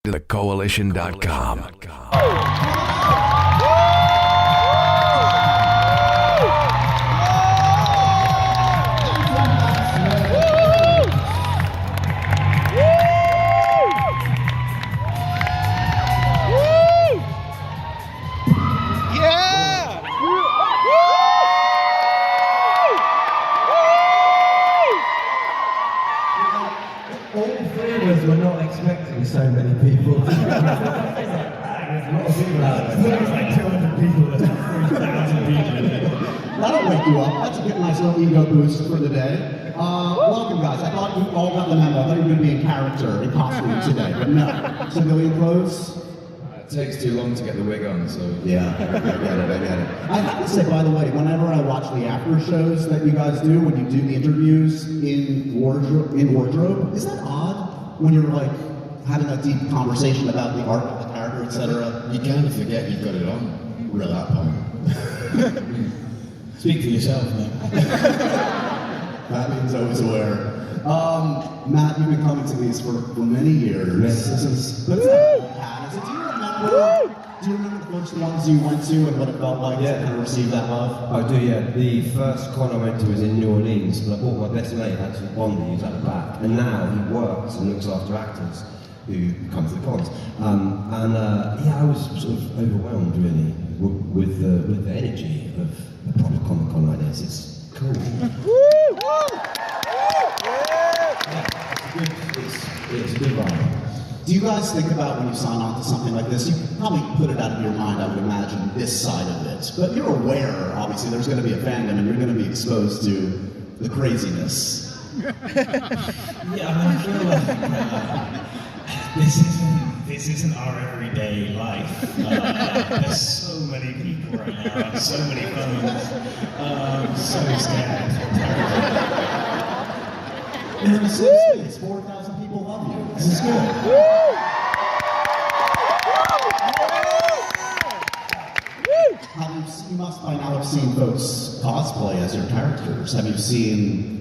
to Koalition.com. We're not expecting so many people. There's a lot of people out there. It's like 200 people, there's like 3,000 people. That'll wake you up. That's a good, nice little ego boost for the day. Welcome, guys. I thought you all got the memo. I thought you were going to be in character, in costume today, but no. Civilian clothes? It takes too long to get the wig on, so... Yeah, I get it. I have to say, by the way, whenever I watch the after shows that you guys do, when you do the interviews in wardrobe, is that odd? When you're like having a deep conversation about the art of the character, etc. You kind of forget you've got it on, really, at that point. Speak for yourself, man. That means always aware. Matt, you've been coming to these for many years. This is, but it's not bad. Do you remember the first ones you went to and what it felt like to kind of receive that love? I do, yeah. The first con I went to was in New Orleans, and I bought my best mate actually Bondi, who's at the back, and now he works and looks after actors who come to the cons. I was sort of overwhelmed really with the energy of a proper Comic-Con like this. It's cool. It's a good vibe. Do you guys think about when you sign on to something like this, you probably put it out of your mind, I would imagine, this side of it. But you're aware, obviously, there's going to be a fandom and you're going to be exposed to the craziness. Yeah, I feel like this isn't our everyday life. There's so many people right now, so many phones. So scared. You're in a safe space. 4,000 people love you. This is good. You must by now have seen folks cosplay as your characters. Have you seen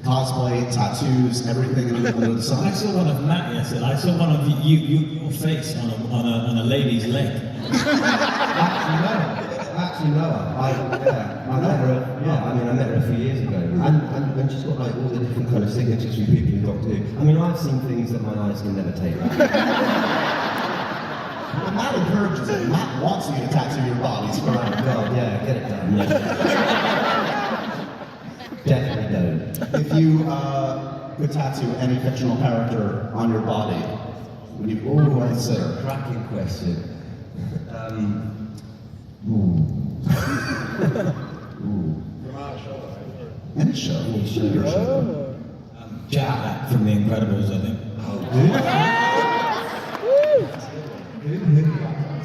cosplay, tattoos, everything in the middle of the sun? I saw one of Matt yesterday. I saw one of your face on a lady's leg. Actually, no. I met her a few years ago, and she's got like all the different kind of signatures from people who've got to do. I mean, I've seen things that my eyes can never take. Well, Matt encourages it. Matt wants you to tattoo your bodies. Oh God, yeah, get it done. Yeah. Definitely don't. If you could tattoo any fictional character on your body, would you consider? Cracking question. Any show. Your show. Jack from The Incredibles, I think. Oh, dude.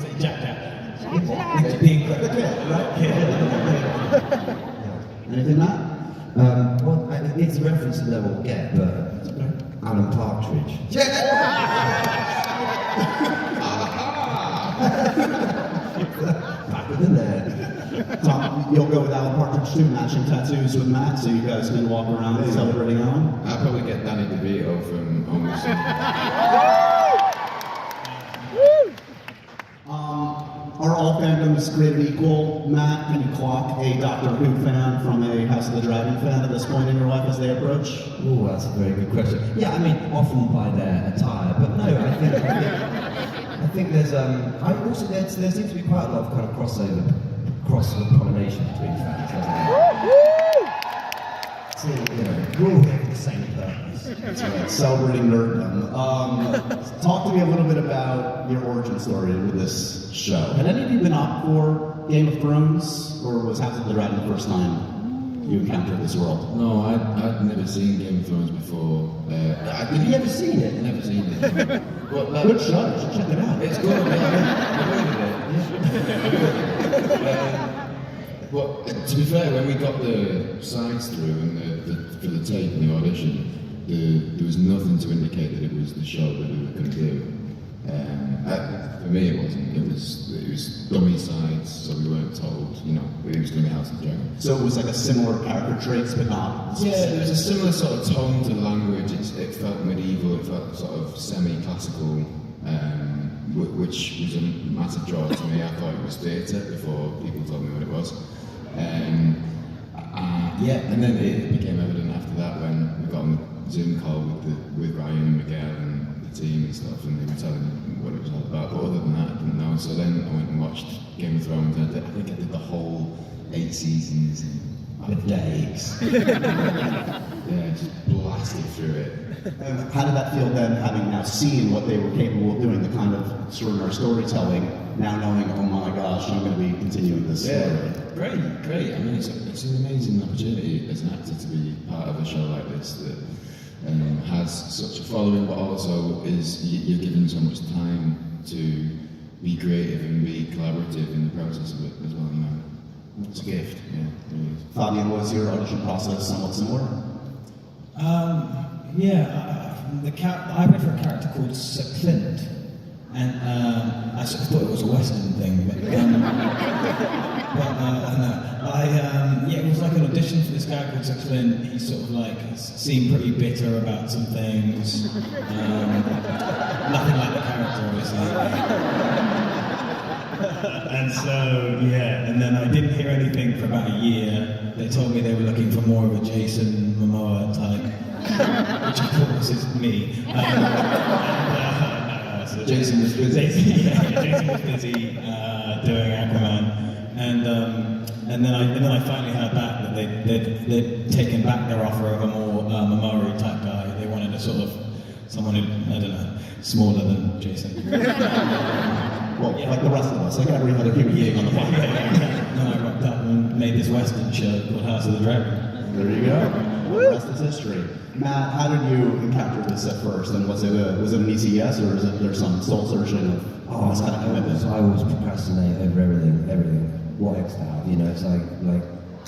Say Jack. It's The Incredibles, right? Yeah. Anything, Matt? Well, it's a reference that no one will get, but Alan Partridge. Back within there. Tom, you'll go with Alan Partridge too, matching tattoos with Matt, so you guys can walk around celebrating on. I'll probably get Danny DeVito from Almost. Are all fandoms created equal? Matt, can you clock a Doctor Who fan from a House of the Dragon fan at this point in your life as they approach? Oh, that's a very good question. Yeah, I mean, often by their attire, but no, I think there's also there seems to be quite a lot of kind of cross-pollination between fans, doesn't there? So, we're all here for the same purpose. That's right, celebrating nerddom. Talk to me a little bit about your origin story with this show. Had any of you been up for Game of Thrones, or was House of the Dragon the first time you encountered this world? No, I'd never seen Game of Thrones before. Have you ever seen it? Never seen it. But, Good show, you should check it out. It's good. But to be fair, when we got the signs through and for the tape and the audition, there was nothing to indicate that it was the show that we were going to do. For me, it wasn't. It was dummy sides, so we weren't told. It was going to be House of the Dragon. So it was like a similar character traits, but not. Yeah, there was a similar sort of tone to the language. It felt medieval. It felt sort of semi-classical. which was a massive draw to me. I thought it was theatre before people told me what it was. And then it became evident after that when we got on the Zoom call with Ryan and Miguel and the team and stuff, and they were telling me what it was all about. But other than that, I didn't know. So then I went and watched Game of Thrones, and I think I did the whole 8 seasons in days. Yeah, just blasted through it. And how did that feel then, having now seen what they were capable of doing, the kind of extraordinary storytelling, now knowing, oh my gosh, I'm going to be continuing this story? Great. I mean, it's an amazing opportunity as an actor to be part of a show like this that has such a following, but also you're given so much time to be creative and be collaborative in the process of it as well. You know, it's a gift. Yeah, it really is. Fabian, was your audition process somewhat similar? I went for a character called Sir Clint, and I sort of thought it was a Western thing, but no. It was like an audition for this guy called Sir Clint. He sort of like seemed pretty bitter about some things. Nothing like the character, obviously. And so, and then I didn't hear anything for about a year. They told me they were looking for more of a Jason Momoa type, which of course is me. Jason was busy. Jason was busy doing Aquaman, and then I finally heard back that they'd taken back their offer of a more Momoa type guy. They wanted a sort of someone who, I don't know, smaller than Jason. Well, like the rest of us, like every other human being on the planet. And I rocked up and made this Western show called House of the Dragon. There you go. The rest is history. Matt, how did you encounter this at first? And was it an easy yes, or is there some soul searching of this kind of commitment? I always procrastinate over everything. What else to have? You know, it's like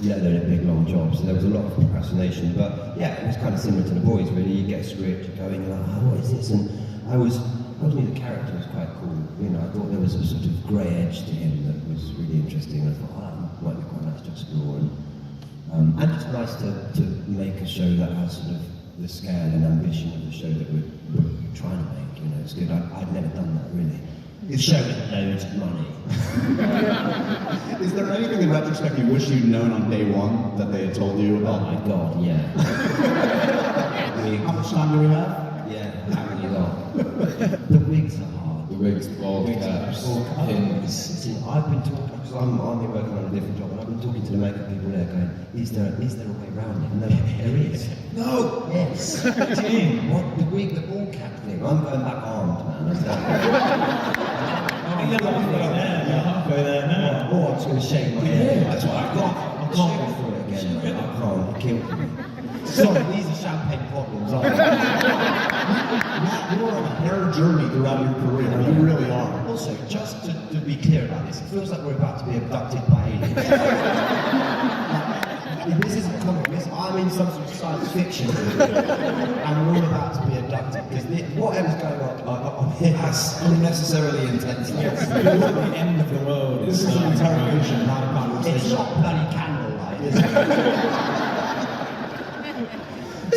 they're in a big long job, so there was a lot of procrastination. But yeah, it was kind of similar to The Boys, really. You get a script, you're going, you're like, what is this? And I always knew the character was quite cool. You know, I thought there was a sort of grey edge to him that was really interesting. And I thought, that might be quite nice to explore. And just nice to make a show that has sort of the scale and ambition of the show that we're trying to make. You know, it's good. I'd never done that, really. It's showing loads of money. Is there anything in retrospect you wish you'd known on day one that they had told you about? Oh my God, yeah. How much time do we have? Yeah, how many long? The wigs are hard. The wigs, bald caps, pins. Listen, I've been talking, because I'm working on a different job, and I've been talking to the makeup people there going, is there a way around it? And there is. No! Yes! Jim, what, the wig, the ball cap thing? I'm going back armed, man. You're halfway there now. Oh, I'm just going to shave my head. That's what I can't go through it again, man. I can't. It killed me. Sorry, these are champagne problems, aren't they? Matt, you're on a hair journey throughout your career. You really are. Also, just to be clear about this, it feels like we're about to be abducted by aliens. This isn't comic. I'm in some sort of science fiction movie, and we're all about to be abducted. Because whatever's going on here That's unnecessarily intense. The end of the world. This is an interrogation, not a It's conversation. not bloody candlelight, is it?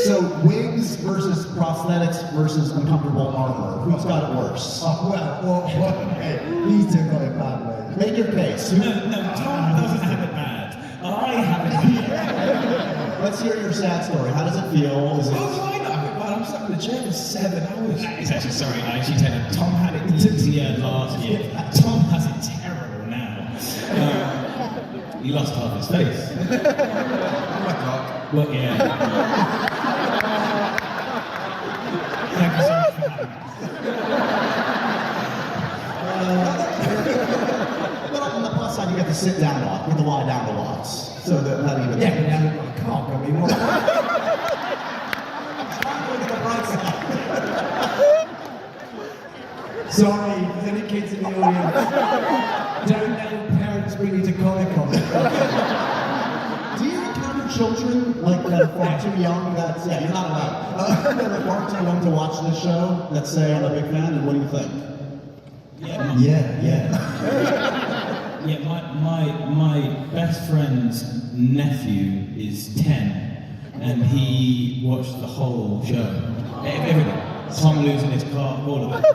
So, wigs versus prosthetics versus uncomfortable armor. Who's got it worse? These two got it bad, mate. Make your case. No, Tom doesn't have it bad. I have it bad. Let's hear your sad story. How does it feel? Is it... I not have it bad. I'm stuck in the chair for 7 hours. It's actually, sorry, I actually tell you, Tom had it last year. Tom has it terrible now. He lost half his face. Oh my God. Well, yeah. Thank you so much for having me. Well, on the plus side, you get the sit down lot, you get the lie down the lots. So that even... Yeah, but now I can't. I mean, what? Look at the bright side. Sorry, if there's any kids in the audience, don't let your parents bring you to Comic-Con. Do you encounter children like that are far too young? That's you're not allowed. That are far too young to watch this show. That say I'm a big fan. And what do you think? Yeah. Yeah, my best friend's nephew is 10, and he watched the whole show. Everything. Tom losing his car, all of it.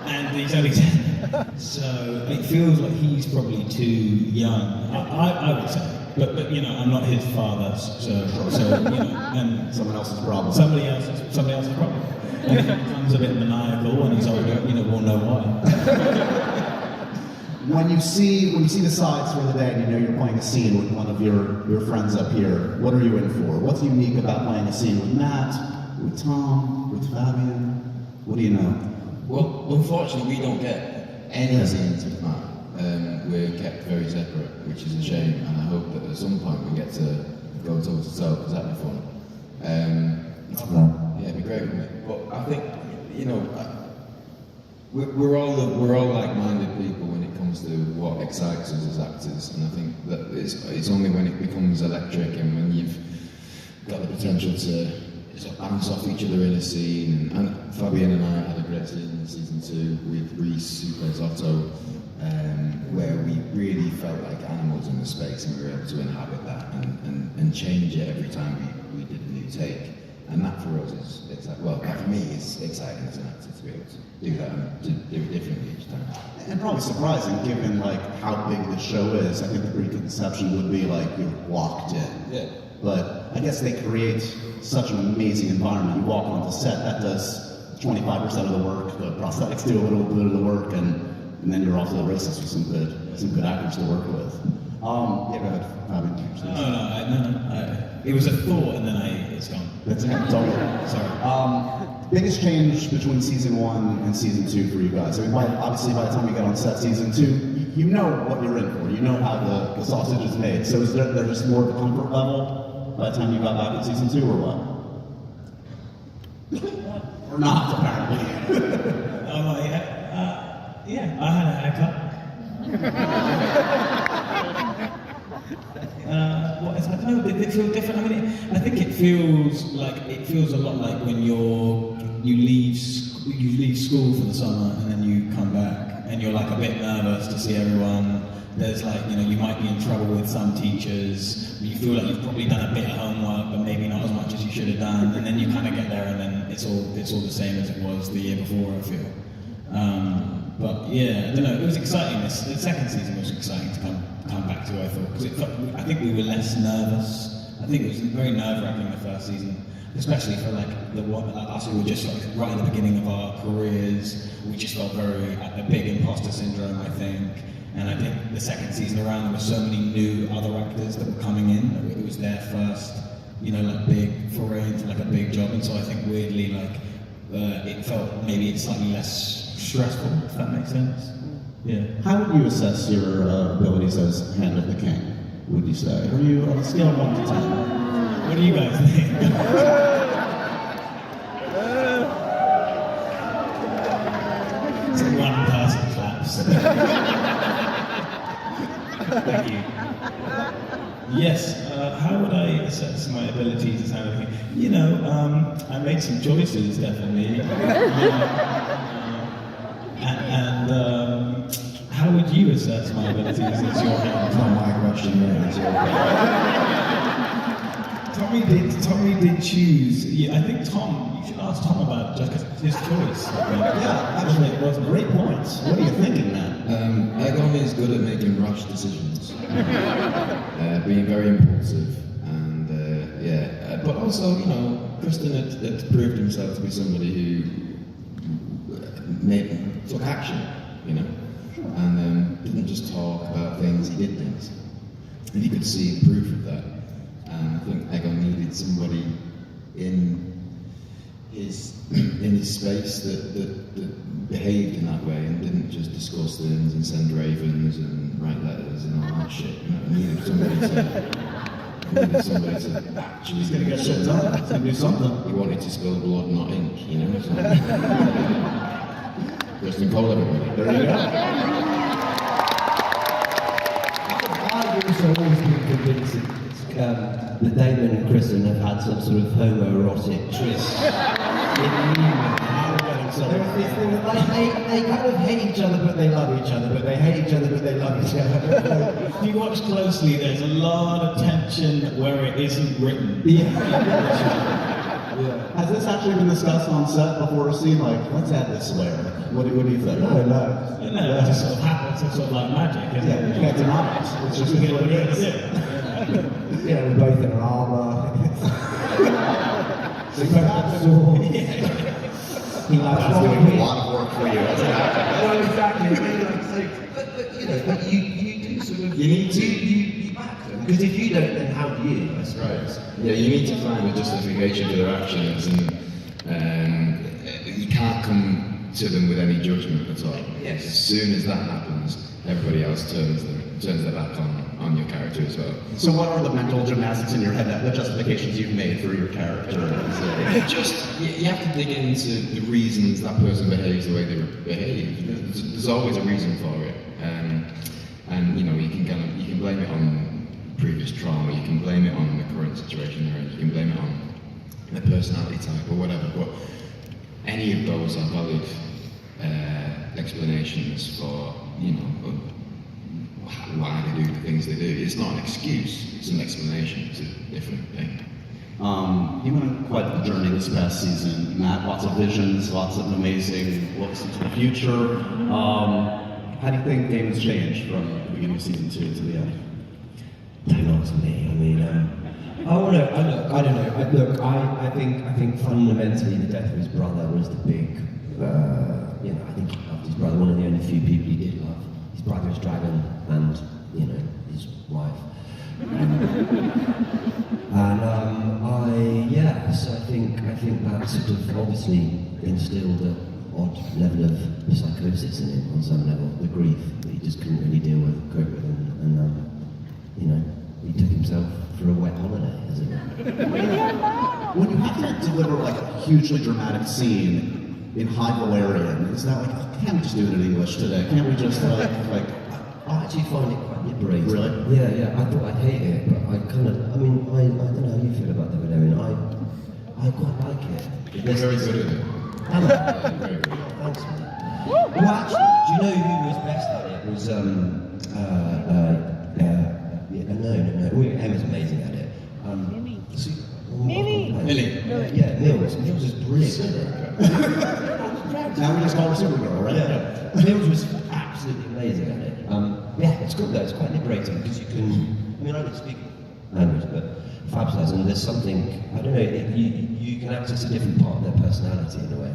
And he's only 10. So it feels like he's probably too young. I would say. But you know, I'm not his father, so you know, and Someone else's problem. somebody else's problem. And if he becomes a bit maniacal when he's older, you know, we'll know why. When you see the sides for the day and you know you're playing a scene with one of your friends up here, what are you in for? What's unique about playing a scene with Matt, with Tom, with Fabian? What do you know? Well, unfortunately, we don't get any scenes with Matt. We're kept very separate, which is a shame, and I hope that at some point we get to go toe to toe, because that'd be fun. Yeah, it'd be great, wouldn't it? But I think, you know, we're all like-minded people when it comes to what excites us as actors, and I think that it's only when it becomes electric and when you've got the potential to sort of bounce off each other in a scene. And Fabian and I had a great scene in season 2 with Reese, who plays Otto, where we really felt like animals in the space, and we were able to inhabit that and change it every time we did a new take. And that for us is exciting. Well, that for me is exciting as an actor to be able to do that and to do it differently each time. And probably surprising, given like how big the show is. I think the preconception would be like you're locked in. Yeah. But I guess they create such an amazing environment. You walk onto set, that does 25% of the work. The prosthetics do a little bit of the work, and then you're off to the races with some good actors to work with. Yeah, go ahead, Fabian. No. It was a thought, and then it's gone. That's okay. Don't worry. Sorry. Biggest change between season 1 and season 2 for you guys. I mean, obviously, by the time you get on set season 2, you know what you're in for. You know how the sausage is made. So is there just more of a comfort level by the time you got back in season 2, or what? Or not, apparently. Yeah, I had a haircut. I don't know, did it feel different? I mean, I think it feels a lot like when you leave school for the summer and then you come back and you're like a bit nervous to see everyone. There's like, you know, you might be in trouble with some teachers. You feel like you've probably done a bit of homework, but maybe not as much as you should have done. And then you kind of get there, and then it's all the same as it was the year before, I feel. But yeah, I don't know. It was exciting. The second season was exciting to come back to. I thought, because I think we were less nervous. I think it was very nerve-wracking the first season, especially for like us who were just like right at the beginning of our careers. We just felt a big imposter syndrome, I think. And I think the second season around, there were so many new other actors that were coming in. It was their first, you know, like big foray into like a big job, and so I think weirdly like it felt maybe slightly less stressful, if that makes sense. Yeah. How would you assess your abilities as Hand of the King, would you say? Are you on a scale of 1 to 10? What do you guys think? So one person claps. Thank you. Yes, how would I assess my abilities as Hand of the King? You know, I made some choices, definitely. And how would you assess my abilities as your hand? It's not my question, Tommy did choose. Yeah, I think you should ask Tom about just because it's his choice. Yeah, actually, it was great points. What are you thinking, man? Egon is good at making rash decisions, being very impulsive, and but also, you know, Kristen had proved himself to be somebody who took action, you know, and didn't just talk about things, he did things. And you could see the proof of that. And I think Egon needed somebody in his space that behaved in that way and didn't just discuss things and send ravens and write letters and all that shit. You know, he needed somebody to actually. He's gonna get shit done. He's gonna do something. He wanted to spill blood, not ink, you know. So. Kristen Cole, everybody. There you go. I've also always been convinced that Damon and Kristen have had some sort of homoerotic tryst. They kind of hate each other, but they love each other. But they hate each other, but they love each other. If you watch closely, there's a lot of tension where it isn't written. Yeah. Has this actually been discussed on set before a scene? Like, let's add this layer. What do you think? No. No, it just sort of happens. It's sort of like magic, isn't it? You can't deny it. It's just What what are you it going to is. do? Yeah, we're both in our armour. So perhaps He likes that's doing a lot of work for you. Well, exactly. I mean, like, so, but you know, but you do sort of You need to. you back them because if you don't, then how do you? I suppose. Yeah, you need to find a justification for their actions, and you can't come to them with any judgment at all. Yes. As soon as that happens, everybody else turns their back on your character as well. So what are the mental gymnastics in your head, the justifications you've made for your character? You have to dig into the reasons that person behaves the way they behave. There's always a reason for it, and you know you can blame it on previous trauma, you can blame it on the current situation they're in, you can blame it on the personality type or whatever. But any of those are valid explanations for why they do the things they do. It's not an excuse, it's an explanation, it's a different thing. You went on quite the journey this past season, Matt. Lots of visions, lots of amazing looks into the future. How do you think games changed from the beginning of season 2 to the end? Don't ask me. I mean, I don't know. I think fundamentally the death of his brother was the big. I think he loved his brother. One of the only few people he did love. His brother's Dragon, and his wife. So I think that sort of obviously instilled an odd level of psychosis in him on some level, the grief that he just couldn't really cope with, and he took himself for a wet holiday, as it were. When you have to deliver like a hugely dramatic scene in High Valyrian, is that like, can't we just do it in English today? Can't we just like I actually find it quite liberating. Really? Yeah. I thought I'd hate it, but I kind of. I mean, I don't know how you feel about the Valerian. I quite like it. You're very good at it. Am I? Yeah, very good. Thanks, man. Well, actually, do you know who was best at it? It was no. Emma's amazing at it. Millie. Yeah, Mills was brilliant at it. now we just call her Supergirl, right? Yeah. Mills was absolutely amazing at it. It's good though. It's quite liberating because you can. I mean, I don't speak language, but Fabs does, and there's something. I don't know. You can access a different part of their personality in a way,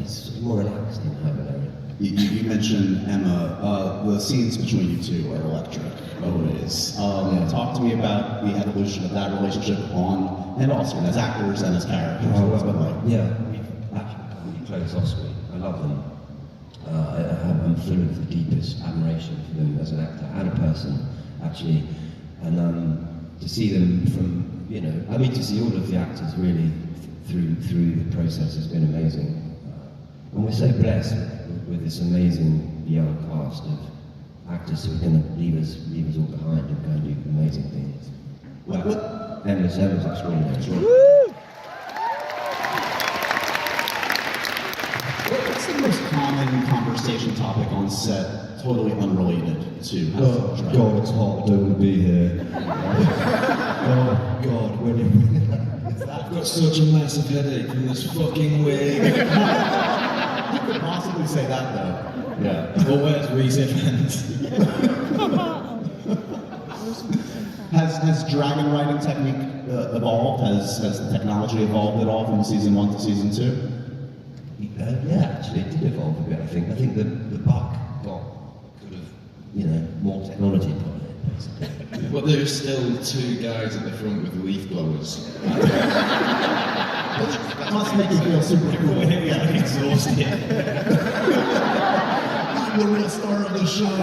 he's more relaxed in High Valyrian. You mentioned Emma. The scenes between you two are electric, always. Talk to me about the evolution of that relationship on and off screen, as actors and as characters. What's it been like? Yeah, we've actually really close off screen. I love them. I'm full of the deepest admiration for them as an actor and a person, actually. And to see them from, to see all of the actors really through the process has been amazing. And we're so blessed with this amazing young cast of actors who are going to leave us all behind and go and do amazing things. Emma's extraordinary. What's the most common conversation topic on set, totally unrelated to House of Dragon? It's hot, don't want to be here. Oh, God, I've got such a massive headache from this fucking wig. You could possibly say that, though. Yeah. Or where's Reese Evans? Has dragon writing technique evolved? Has the technology evolved at all from season 1 to season 2? Actually, it did evolve a bit, I think. I think the buck got more technology put on it, basically. But there's still 2 guys at the front with leaf blowers. That must make you feel super cool. I'm exhausted. I'm the real star of the show.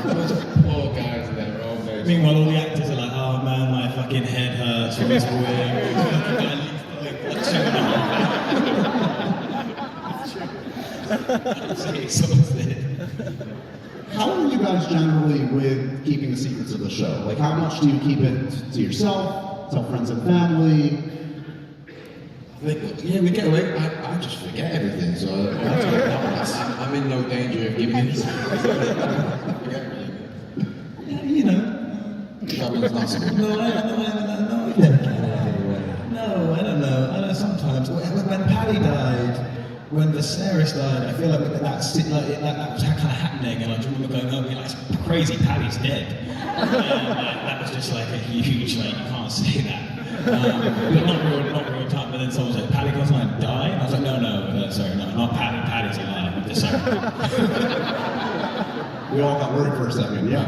Those poor guys in their own beds. Meanwhile, all the actors are like, oh man, my fucking head hurts from this How are you guys generally with keeping the secrets of the show? Like, how much do you keep it to yourself, tell friends and family? Yeah, we get away. I just forget everything, so I'm in no danger of giving it. Yeah, Sharon's not so good. No. times. When Paddy died, when Viserys died, I feel like that was kind of happening, and I just remember going, oh, yeah, that's crazy, Paddy's dead. That was just like a huge, like, you can't say that. But not real time. But then someone said, Paddy goes on and die? And I was like, no, sorry, no, not Paddy, Paddy's alive. I'm just sorry. We all got worried for a second, yeah.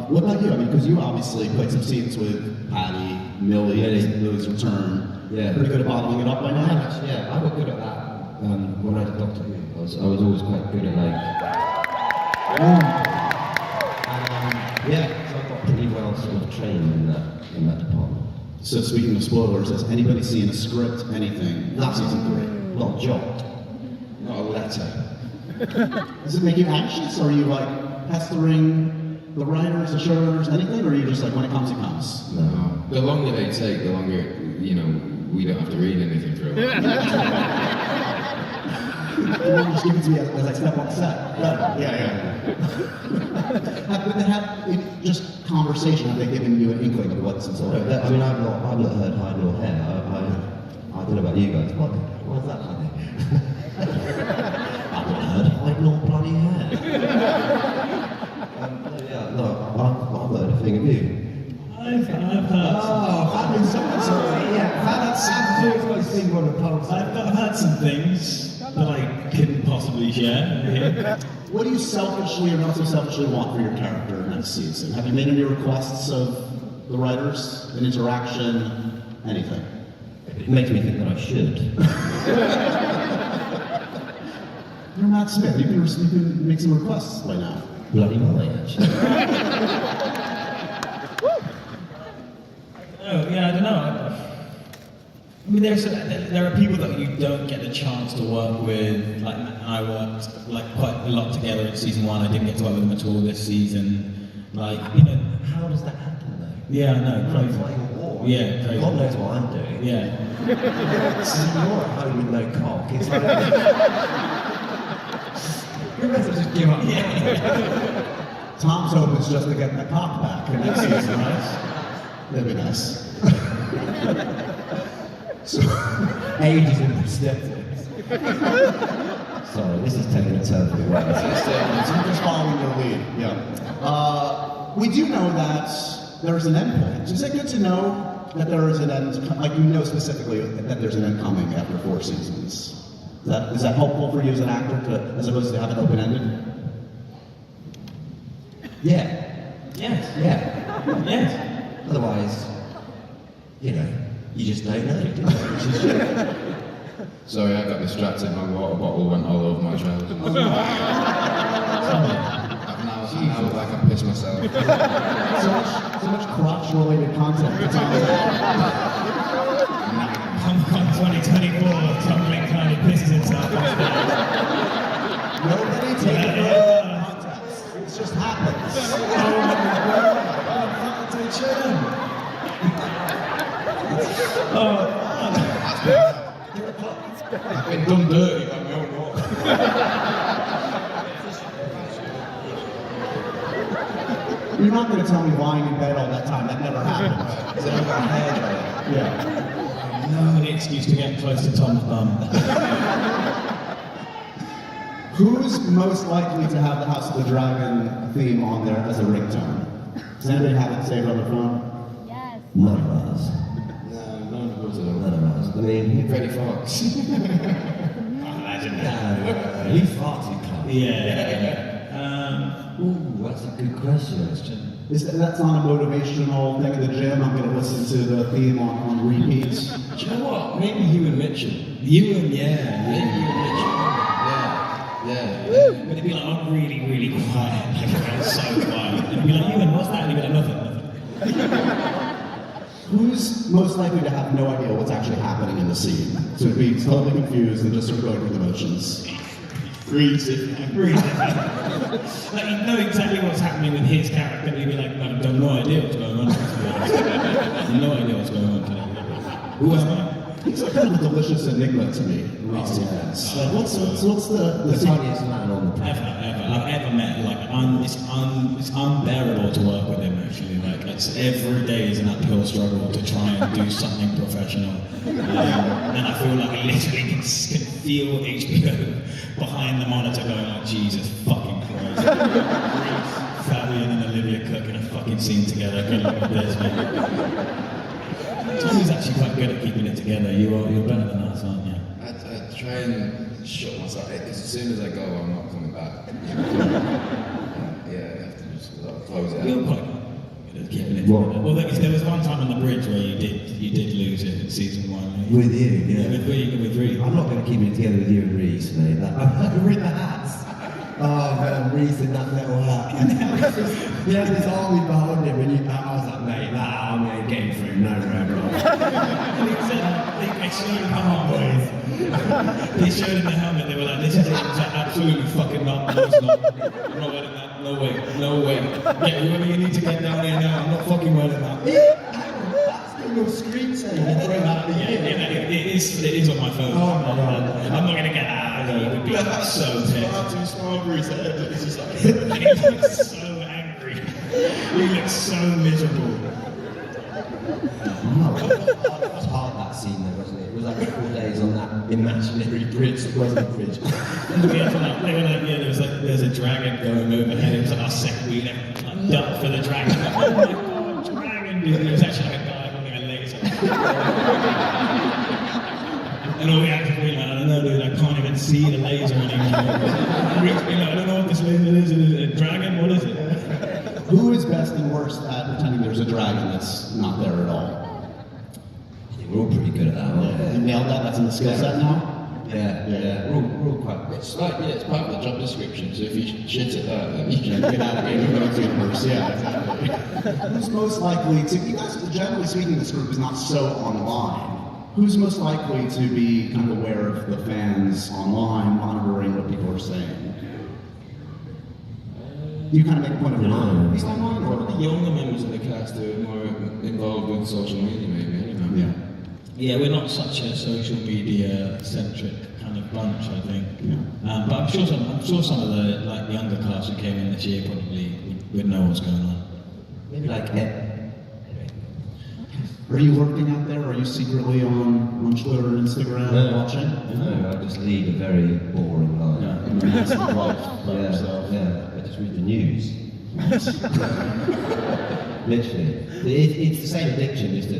What about you? I mean, because you obviously played some scenes with Paddy, Millie's return. Yeah. Pretty good at bottling it up by now. Actually, yeah, I got good at that. When I did Doctor Who, I was always quite good at like. Yeah, so I got pretty well sort of trained in that department. So speaking of spoilers, has anybody seen a script, anything? Not season 3. Not a jot. Not a letter. Does it make you anxious? Or are you like pestering the writers, the showrunners, anything? Or are you just like, when it comes, it comes? No. The longer they take, the longer, we don't have to read anything through. Just give it to me as I step on set. Yeah. Have just conversation, have they given you an inkling of what's in store? I mean, I've not heard hide nor hair. I don't know about you guys. What's that funny? I've not heard hide nor bloody hair. I've not heard a thing of you. I've heard. I've had some things that I couldn't possibly share. What do you selfishly or not so selfishly want for your character next season? Have you made any requests of the writers? An interaction? Anything? It makes me think that I should. You're Matt Smith. You can make some requests by now. Bloody might, actually. I don't know. I mean, there are people that you don't get the chance to work with. Like, I worked like quite a lot together in season 1. I didn't get to work with them at all this season. Like, How does that happen, though? Yeah, I know, crazy. Fighting war. Yeah, crazy. God knows what I'm doing. Yeah. So you're at home with no cock. It's like you're better just give up. Tom's hope is just to get that cock back in next season, right? That'd be nice. So, ages in prosthetics. Sorry, this is taking a turn for the worse. I'm just following your lead. Yeah. We do know that there's an end point. Is it good to know that there is an end? Like specifically that there's an end coming after 4 seasons. Is that helpful for you as an actor, as opposed to have it open-ended? Yeah. Yes. Yeah. Yes. Otherwise, you just don't know, do you? Which is true. Sorry, I got distracted. My water bottle went all over my trousers. I've now look like I pissed myself. So much crotch-related content. Come 2024, Tom Glynn-Carney pisses himself. Nobody take it out of context. It just happens. I've been done dirty by my own water. You're not going to tell me lying in bed all that time. That never happened. Yeah. No, an excuse to get close to Tom's bum. Who's most likely to have the House of the Dragon theme on there as a ringtone? Does anybody have it saved on their phone? Yes. None of us. No, none of us None of us. I mean, Freddie Fox. Imagine that. he farts, you can't. Yeah. Ooh, that's a good question. That's not a motivational thing in the gym? I'm going to listen to the theme on repeat. Do you know what? Maybe you and Mitchell. Yeah. Maybe you and Mitchell. Yeah. But it'd be like, I'm really, really quiet. Like, I'm so quiet. And it'd be like, Ewan, what's that? And he'd be like, nothing. Who's most likely to have no idea what's actually happening in the scene? So be totally confused and just sort of going through the motions. Like, you know exactly what's happening with his character, but he'd be like, I've got no idea what's going on. No idea what's going on today. Who was mine? He's a kind of a delicious enigma to me. Reese. Like, what's the funniest man on the planet. I've ever met. Like, it's unbearable to work with him. Actually, like, it's every day is an uphill struggle to try and do something professional. And I feel like I literally can feel HBO behind the monitor going like, Jesus fucking Christ. Fabian and Olivia cooking a fucking scene together. Good luck with this, man. Tommy's actually quite good at keeping it together. You're better than us, aren't you? I try and shut myself. As soon as I go, I'm not coming back. Yeah, I have to just close it You're out. quite good at keeping it together. Well, there was one time on the bridge where you did lose it in season 1. With you, yeah. With Reed. I'm not going to keep it together with you and Reese, mate. We're in the hats. Oh man, Reese in that little hat. He had his army behind him, and I was like, mate, that army came through nowhere, bro. They showed him, come on, boys. They showed him the helmet. They were like, this is it. It was like, absolutely fucking not. No, it's not. I'm not wearing that. No way. No way. Get whoever you need to get down here now. I'm not fucking wearing that. That's your screensaver. It is on my phone. Oh my God. I'm not going to get that. It would be so Far too small for his head. It's just like... He looks so angry. He looks so miserable. It was hard, that scene though, wasn't it? It was like 4 days on that imaginary bridge, the Western Bridge. There's a dragon going overhead. It was like our second week. Duck for the dragon. Oh my God, dragon! It was actually like a guy holding a laser. And all the actors were like, I don't know, dude, I can't even see the laser anymore. I don't know what this laser is. Is it a dragon? What is it? Who is best and worst at pretending there's a dragon that's not there at all? I think we're all pretty good at that, aren't You we? nailed that. That's in the skill set now. Yeah. We're all quite good. It's like, yeah, it's part of the job description, so if you shit at that, then you can Get out of here. Go to the universe. Yeah, exactly. Who's most likely to? You guys, generally speaking, this group is not so online. Who's most likely to be kind of aware of the fans online, monitoring what people are saying? You kind of make a point of it on. Is that online or? The younger members of the cast are more involved with social media, maybe, anyway. Yeah. Yeah, we're not such a social media centric kind of bunch, I think. Yeah. But I'm sure some of the younger cast who came in this year probably would know what's going on. Maybe like Are you lurking out there? Are you secretly on Twitter and Instagram watching? No, I just lead a very boring life. A massive life by yourself. Yeah, I just read the news. Literally. It's the same addiction, just to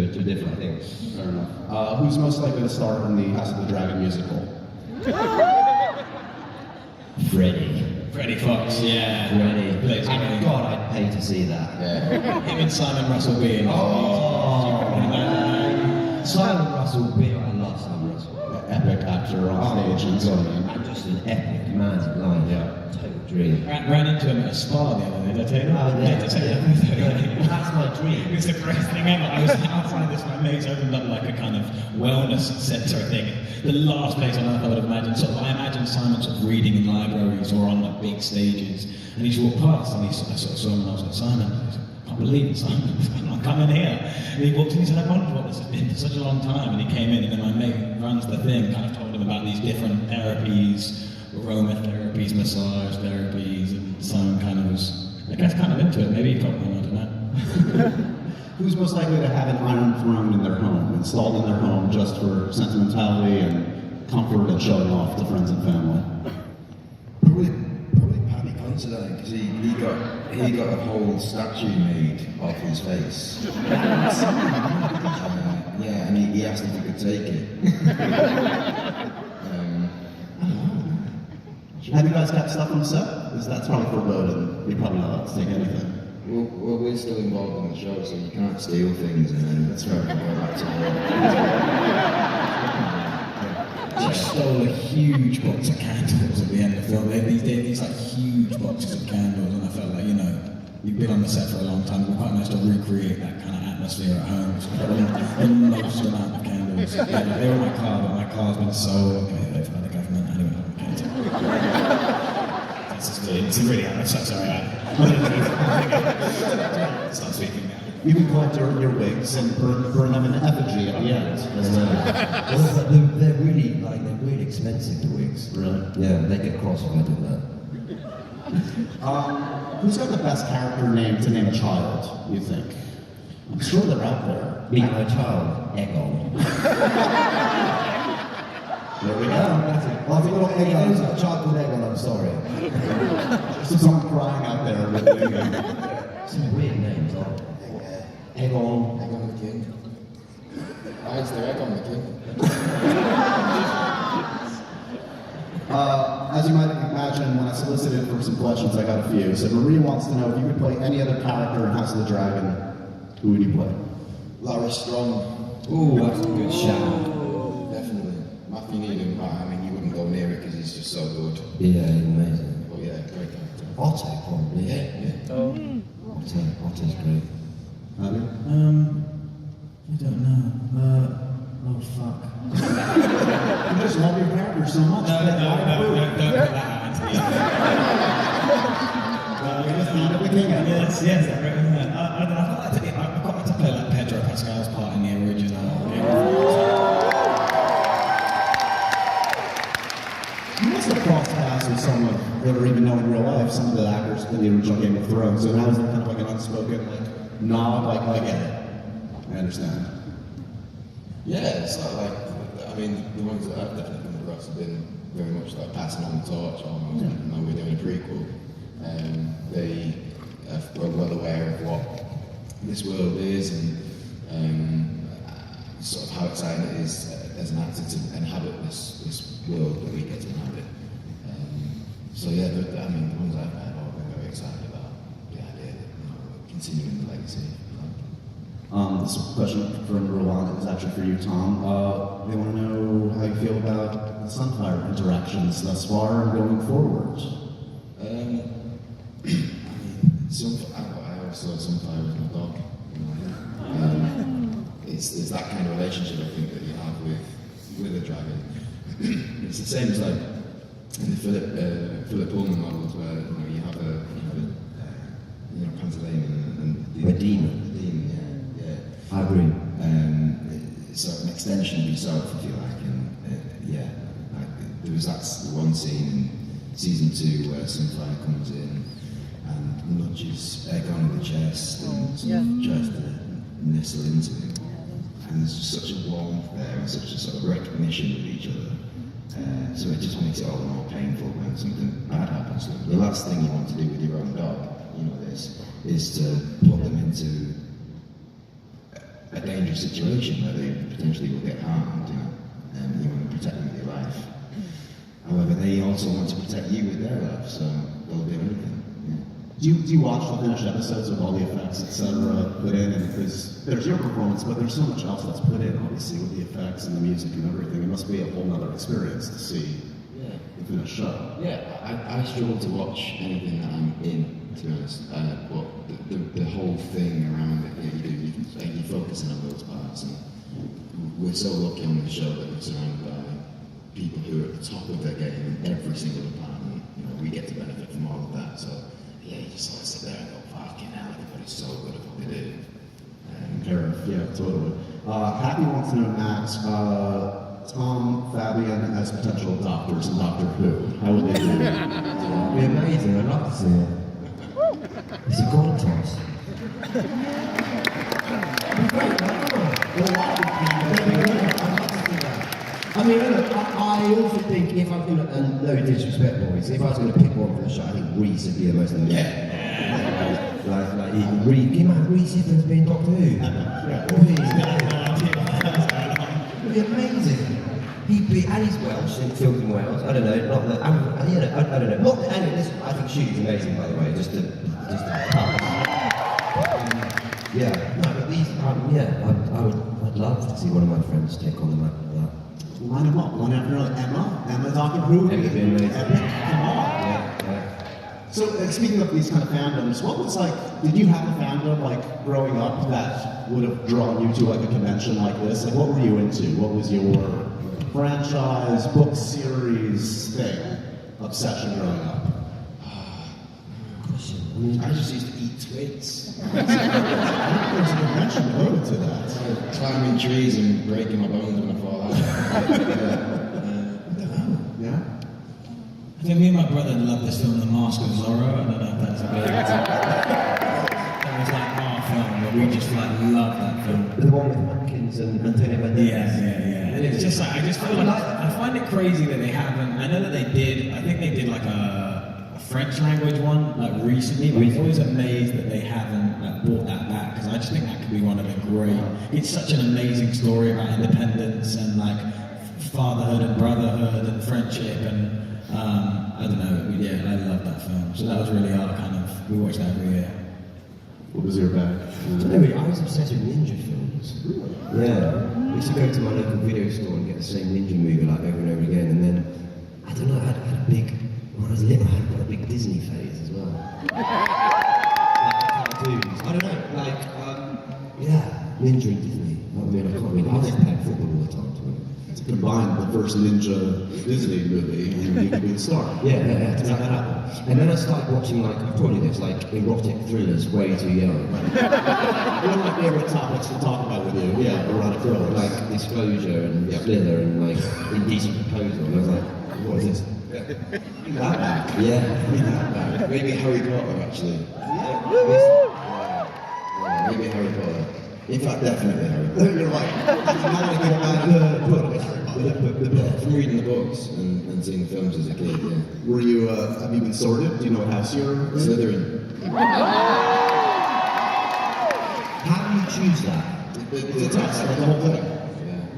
a different thing. Fair enough. Who's most likely to star in the House of the Dragon musical? Freddie Fox, yeah. Freddie. Plays And God, I'd pay to see that. Yeah. Him and Simon Russell being. Simon Russell, I love Simon Russell. Epic actor on stage and so on. And just an epic man of life. Yeah. Total dream. Ran into him at a spa the other day, did I tell you that? Oh, yeah. Did I tell you that? That's my dream. It's the greatest thing ever. I was outside this, my mates opened up like a kind of wellness centre thing. The last place on earth I would have imagined. So I imagine Simon sort of reading in libraries or on like big stages. And he just walked past and I sort of saw him and I was like, Simon, I can't believe it, Simon. I'm coming here. And he walked in and he said, I wondered what this has been for such a long time. And he came in and then my mate runs the thing, kind of told him about these different therapies, aromatherapies, massage therapies, and Simon kind of was, I guess, kind of into it. Maybe he told me, I don't know. Who's most likely to have an Iron Throne in their home, installed in their home just for sentimentality and comfort and showing off to friends and family? Probably Paddy Considine, because he got a whole statue made of his face. Yeah, and he asked if he could take it. Have you guys got stuff on set? Because that's probably forbidden. You're probably not allowed to take anything. Well, we're still involved in the show, so you can't steal things and then that's right. Go back to Just stole a huge box of candles at the end of the film. They had these like huge boxes of candles, and I felt like, you've been on the set for a long time. It would be quite nice to recreate that kind of atmosphere at home. So the most amount of candles. They were in my car, but my car's been so by the government. Anyway, I don't care. It's really, I'm so sorry. Stop speaking now. You can collect your wigs and burn them in effigy at the end. They're really expensive, the wigs. Really? Yeah, they get cross if I do that. Who's got the best character name to name a child, you think? I'm sure they're out there. Meet my child, Egon. There we go. That's it. Well, I think little Egon, Egon. who's got a child called Egon, I'm sorry. There's someone crying out there with the Some weird names, aren't they? Egon. Egg on the king. Why is there egg on the king? As you might imagine, when I solicited for some questions, I got a few. So Maria wants to know if you could play any other character in House of the Dragon, who would you play? Larry Strong. Ooh, that's a good shout. Definitely. Matthew Needham, but I mean, you wouldn't go near it because he's just so good. Yeah, he's amazing. But yeah, great character. Otto, probably. Yeah. Otto's great. Abby? I don't know. Oh fuck. You just love your character so much. No, don't put that out into the Yes. I've got to play like Pedro Pascal's part in the original. You must have crossed paths with some of that are even known in real life, some of the actors in the original Game of Thrones. So now is there kind of like an unspoken nod, like, I get it. I understand. Yeah, it's like, I mean, the ones that I've definitely come across have been very much like passing on the torch almost, even though we're doing a prequel. They are well aware of what this world is and sort of how exciting it is as an actor to inhabit this world that we get to inhabit. So yeah, I mean, the ones I've met I've been very excited about the idea that continuing the legacy. This question from Rowan is actually for you, Tom. They want to know how you feel about the Sunfire interactions thus far and going forward. I mean, I always saw Sunfire as my dog. You know? It's that kind of relationship I think that you have with a dragon. It's the same as like in the Philip Pullman novels where you have a Pantaleon and A demon. I agree. Sort of an extension of yourself, if you like, and there was that one scene in season 2 where Sunfire comes in and nudges Egon in the chest and sort of tries to nestle into him, and there's just such a warmth there and such a sort of recognition of each other. So it just makes it all the more painful when something bad happens to them. The last thing you want to do with your own dog, is to put them into a dangerous situation where they potentially will get harmed, and you want to protect them with your life. However, they also want to protect you with their life, so they'll do anything. Do you watch the finished episodes with all the effects, etc., put in? And because there's your performance, but there's so much else that's put in, obviously, with the effects and the music and everything. It must be a whole other experience to see the finished show. Yeah, I struggle to watch anything that I'm in, to be honest. But the whole thing around it, you focus in on those parts, and we're so lucky on the show that we're surrounded by people who are at the top of their game in every single department. We get to benefit from all of that. So yeah, you just sort of sit there and go, fucking hell, everybody's so good at what they do. Yeah, totally. Happy wants to know, Matt, Tom, Fabian as potential doctors in Doctor Who. How would they do? It'd be amazing, I'd love to see it. It's a gold toss. I mean, look, I also think if I'm going to, and no disrespect, boys, if I was going to pick one for the show, I think Reese would be the most amazing. Reese, can you imagine Reese Ifans being Doctor Who? It'd be amazing. He'd be, and he's Welsh, and filmed in Wales. I don't know, not that, I don't know. Not that, and listen, I think Shooty's amazing, by the way, just to yeah, no, but these, I'd love to see one of my friends take on the map like that. Line them up, one after another. Emma Doctor Who. Emma's been amazing. Come on. Yeah. So, speaking of these kind of fandoms, what was like, did you have a fandom, like, growing up that would have drawn you to, like, a convention like this? Like, what were you into? What was your franchise, book series thing, obsession growing up? question. I mean, I just used to eat twigs. There's an invention devoted to that. Climbing trees and breaking my bones when I fall out. Yeah? I think me and my brother loved this film, The Mask of Zorro. I don't know if that's a big... That was like our film, but we just like loved that film. the one with Hopkins and Antonio Banderas. Yeah. And it's just like, I just feel like, I find it crazy that they haven't, I know that they did, I think they did like a French language one, like recently, but I'm always amazed that they haven't like, brought that back, because I just think that could be one of the great, it's such an amazing story about independence and like fatherhood and brotherhood and friendship and I don't know, yeah, I love that film. So that was really our kind of, we watched that every year. What was your bag? I was obsessed with ninja films. Yeah. I used to go to my local video store and get the same ninja movie like over and over again, and then, I don't know, I had a big, when I was little, I had quite a big Disney phase as well. Like cartoons. I don't know, like, ninja and Disney. I mean, I can't really, I was playing football all the time. To combine the first Ninja Disney movie and you could be the star. Yeah, to make that happen. And then I started watching, like, I've told you this, like, erotic thrillers way too young. One of my favorite topics to talk about with you. Yeah, erotic thrillers. Like Disclosure and Thriller and like Indecent Proposal. And I was like, what is this? Bring that back. Yeah. Bring that back. Maybe Harry Potter, actually. Yeah. Maybe Harry Potter. In fact, definitely Harry Potter. You're right. From reading the books and seeing the films as a kid, yeah. Were you, have you been sorted? Do you know what house you're in? Slytherin. How do you choose that? It's a test, like the whole thing.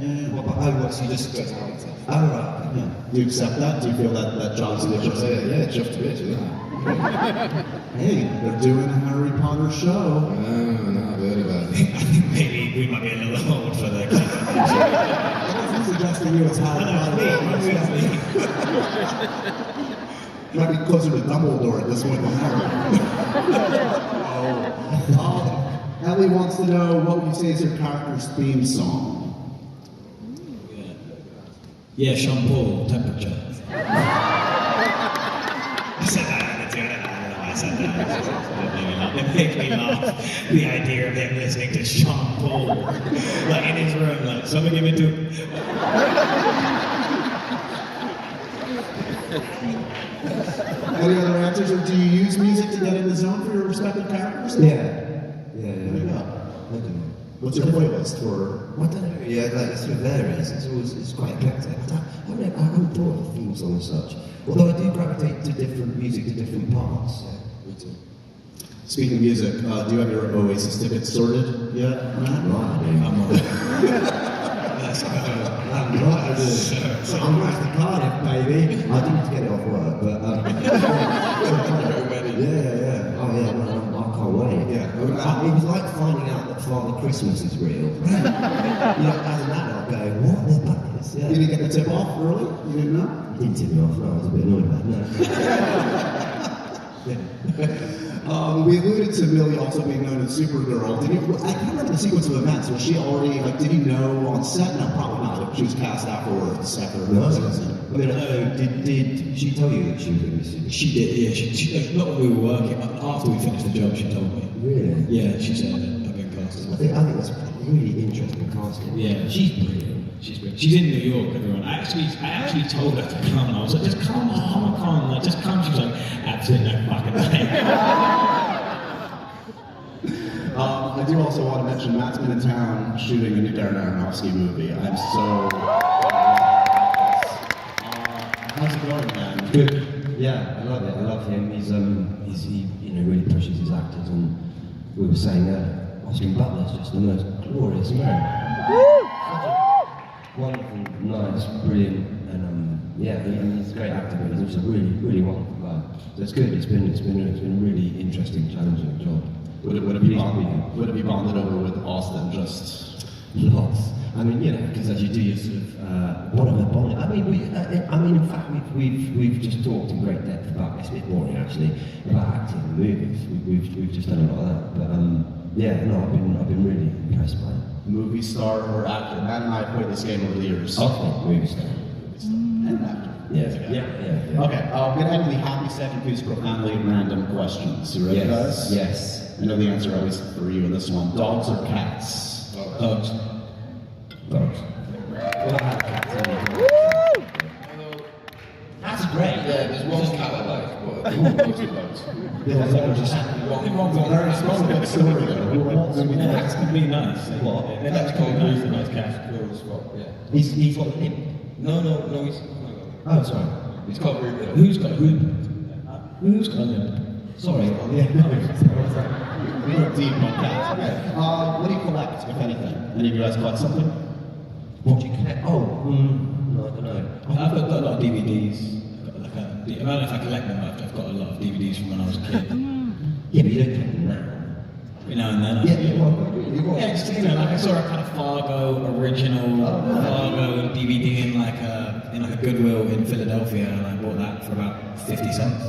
Yeah. So you just That's how it's oh, right. Yeah. Do you accept that? Do you feel that job's a difference? Yeah, chuffed a bit, isn't it? Hey, they're doing a Harry Potter show. Oh, no, I've heard about it. I think maybe we might be a little old for the I wasn't suggesting you as Harry Potter. Might be closer to Dumbledore at this point than Harry. Ellie wants to know what would you say is your character's theme song? Yeah, Sean Paul, Temperature. I said that, I don't know why I said that. It makes me laugh. The idea of him listening to Sean Paul, like in his room, like, someone give it to him. Any other answers, or do you use music to get in the zone for your respective characters? Yeah. There you go. I don't know. What's your playlist for? I don't know. Yeah, like it sort of varies. It's quite eclectic. I haven't thought of a theme song as such. Although I do gravitate to different music, to different parts. Yeah, me too. Speaking of music, do you have your Oasis tickets sorted yet, Matt? Right, I do. I'm on. Let's go. I'm right, I do. So I'm right to Cardiff, baby. I do need to get it off work, but yeah. Oh yeah, man, I can't wait. Yeah. It was like finding out that Father Christmas is real. You know, as an adult going, what the fuck is this? Yeah. Did you get the tip off early? You didn't know? Didn't tip me off, no, I was a bit annoyed about that. We alluded to Millie also being known as Supergirl. Did you? I can't remember the sequence of events. Was she already like? Did you know on set? No, probably not. She was cast afterwards. No, I mean, did she tell you that she was going to be super? She did, yeah. She not when we were working, but after we finished the job, she told me. Really? Yeah, she said I've been cast. I think that's a really interesting casting. Yeah, she's brilliant. She's brilliant. She's in New York, everyone. I actually told her to come, and I was like, just come on, like, just come. She was like, absolutely no fucking way. I do also want to mention Matt's been in town shooting a new Darren Aronofsky movie. I'm so. How's it going, man? Good. Yeah, I love it. I love him. He really pushes his actors, and we were saying Austin Butler's just the most glorious man. Wonderful, nice, brilliant, and he's a great actor, but he's also really, really wonderful guy. So it's good. It's been a really interesting, challenging job. Would it be bonded over with Austin just lots? I mean, because as you do, you sort of what am I bonding? I mean, in fact, we've just talked in great depth about this. A bit boring actually about acting in movies. We've just done a lot of that, but I've been really impressed by it. Movie star or actor? Matt and I played this game over the years. Okay, movie star. And actor. Yeah. Okay, I'm going to end with the happy second piece profoundly random questions. You ready, guys? Yes. I know the answer always for you in this one. Dogs or cats? Dogs. Dogs. Well, I have cats anyway. That's great. Yeah, there's one cat I like, but most of dogs. Very small story there. Cats can be nice. What? Cats can be nice, nice cats. He's got him. No, he's. Oh, sorry. He's called Ruben. Who's got him? Sorry. We don't deep on cats. Okay. What do you collect, if anything? Any of you guys collect something? What do you collect? Oh, no, I don't know. I've got a lot of DVDs. I don't know if I collect them, but I've got a lot of DVDs from when I was a kid. Yeah, but you don't collect them now. Every now and then. Yeah, just, like I saw a kind of Fargo original Fargo DVD in like a Goodwill in Philadelphia, and I bought that for about 50 cents.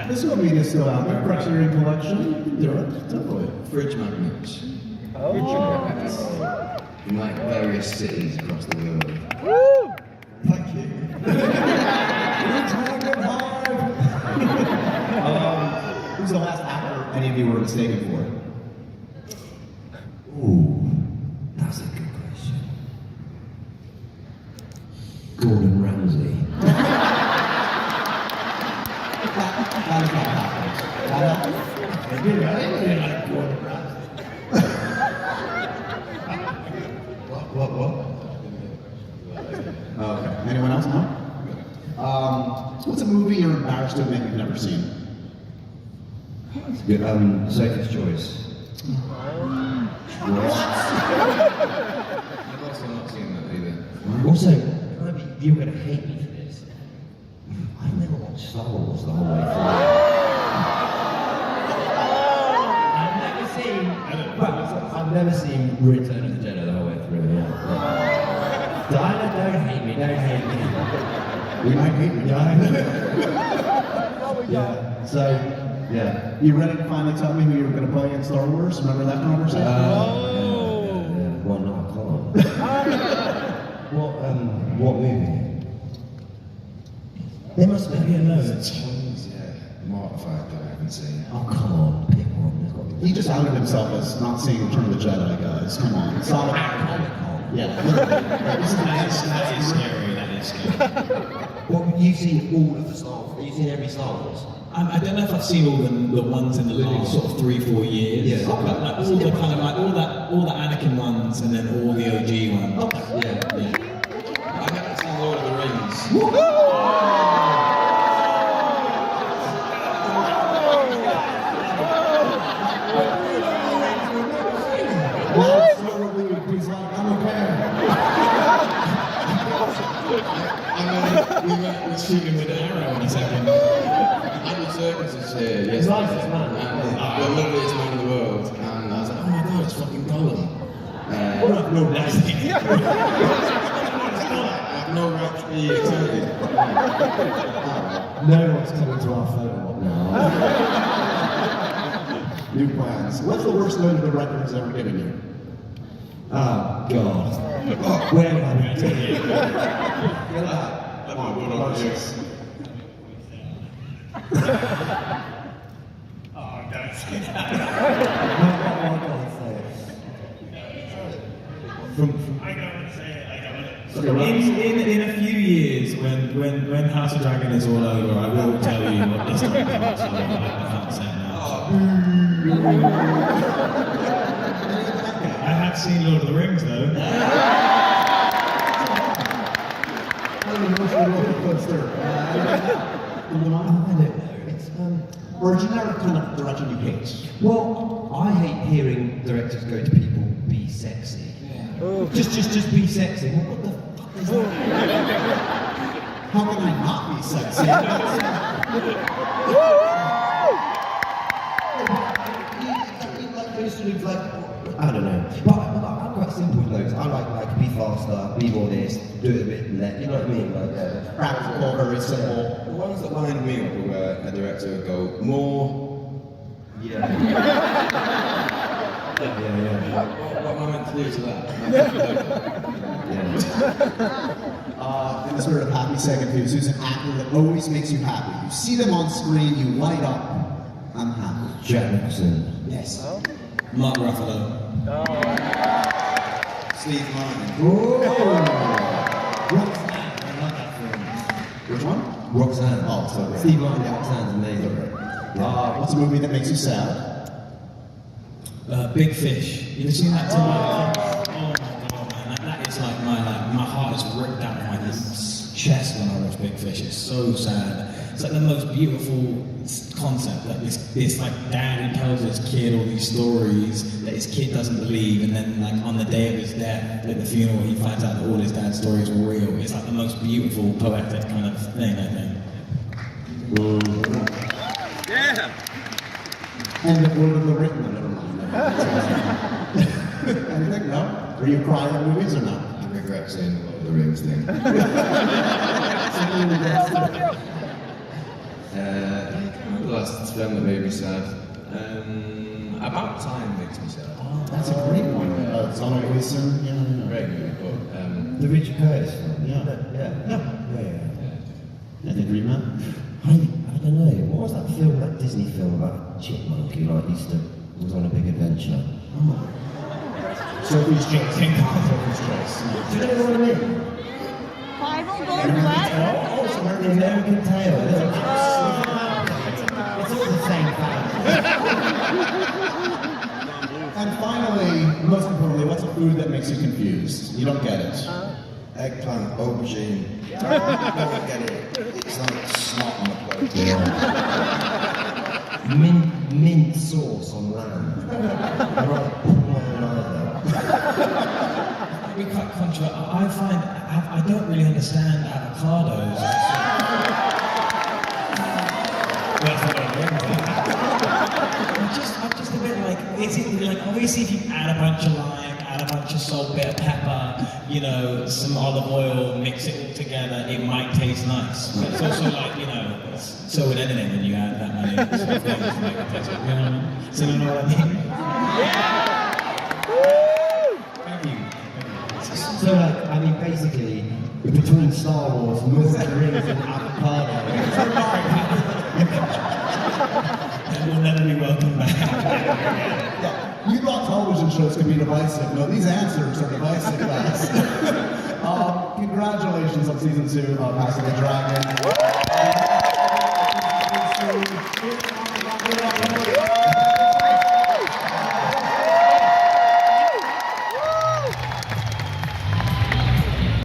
This will be still out there. Criterion Collection. You can do it. Definitely. Fridge magnets. Fridge magnets. In like various cities across the world. Woo! Thank you. Who's the last actor any of you were mistaken for? Ooh, that's a good question. Gordon Ramsay. What? Okay. Anyone else know? What's a movie you're embarrassed to admit you've never seen? Good, Sophie's Choice. I've also not seen that either. Also, you're going to hate me for this. I never watched Star Wars the whole way through. I've never seen Return of the Jedi the whole way through. Yeah. Diana, don't hate me. We might hate you. Yeah. So, yeah. You ready to finally tell me who you were going to play in Star Wars? Remember that conversation? Yeah. Well, no, I can't. What movie? There must be. There's tons, yeah. Mortified that I haven't seen. Oh, come on, pick one. There's got to be. He just outed himself as not seeing Return of the Jedi, guys. Come on. It's all about Yeah. That is scary. That is scary. Well, you've seen all of the Star Wars. You've seen every Star Wars. I don't know if I've seen all the ones in the last sort of 3-4 years. Yeah. But like all the kind of like all the Anakin ones and then all the OG ones. Yeah. I haven't seen Lord of the Rings. We were shooting with an arrow in a second. Andy Serkis is here yesterday. Nicest man. And the loveliest man in the world. And I was like, oh my god, it's fucking Gollum. No, nasty. I have no right to be excited. No one's coming to our phone. No. New plans. What's the worst note the record has ever given you? Oh, God. Where am I going to you? Oh, don't say that. I can't say it. I don't want to say it. I don't want to. In a few years, when House of Dragon is all over, I will tell you what this time is. I can't say it now. I have seen Lord of the Rings though. Or a generic kind of direction you hate? Well, I hate hearing directors go to people, be sexy. Yeah. Just be sexy. What the fuck is that? How can I not be sexy? I don't know. But I'm quite simple with those. I like be faster, be more this, do it a bit less. You know what I mean? Like Practical, very simple. The ones that wind me up are where a director would go, more. yeah. What am I meant to do to that? In the spirit of happy second who's an actor that always makes you happy. You see them on screen, you light up. I'm happy. Jack Nicholson. Yes. Mark Ruffalo. Steve Martin. Which one? Roxanne. Oh, so great. Steve Martin, Roxanne's amazing. What's a movie that makes you sad? Big Fish. You ever seen that? Oh my god, man! That is like my heart is ripped out of my chest when I watch Big Fish. It's so sad. It's like the most beautiful concept. Like this like dad who tells his kid all these stories that his kid doesn't believe, and then like on the day of his death, at the funeral, he finds out that all his dad's stories were real. It's like the most beautiful, poetic kind of thing, I think. Yeah. And the Lord of the Ring, never mind. Anything? No? Were you crying at movies or no? I regret saying the Lord of the Rings thing. The last film that made me sad. About Time makes me sad. Oh, that's a great one. Tom Glynn-Carney. Yeah. Great movie, but The Richard Curtis film. Yeah. Yeah. Anything dream man? I don't know. What was that film, that Disney film about a chipmunk who like was on a big adventure? Sophie's Choice. Sophie's Choice. Do you know what I mean? Bible goes what? Oh, it's American Tale. It's all the same thing. And finally, most importantly, what's a food that makes you confused? You don't get it. eggplant, aubergine. I don't get it. It's like snot on the plate. Mint sauce on lamb. We quite controversial. I find I don't really understand avocados. I'm just a bit like, is it like, obviously if you add a bunch of lime, add a bunch of salt, bit of pepper, you know, some olive oil, mix it all together, it might taste nice. But it's also like, you know, so with anything when you add that many sort of things to make it taste good, you know what I mean? So you know what I mean? Thank you. So, like, I mean, basically, between Star Wars, Lord of the Rings, and avocado, And we'll never be welcome back. Yeah, you thought television shows could be divisive. No, these answers are divisive, guys. Congratulations on season 2 of House of the Dragon.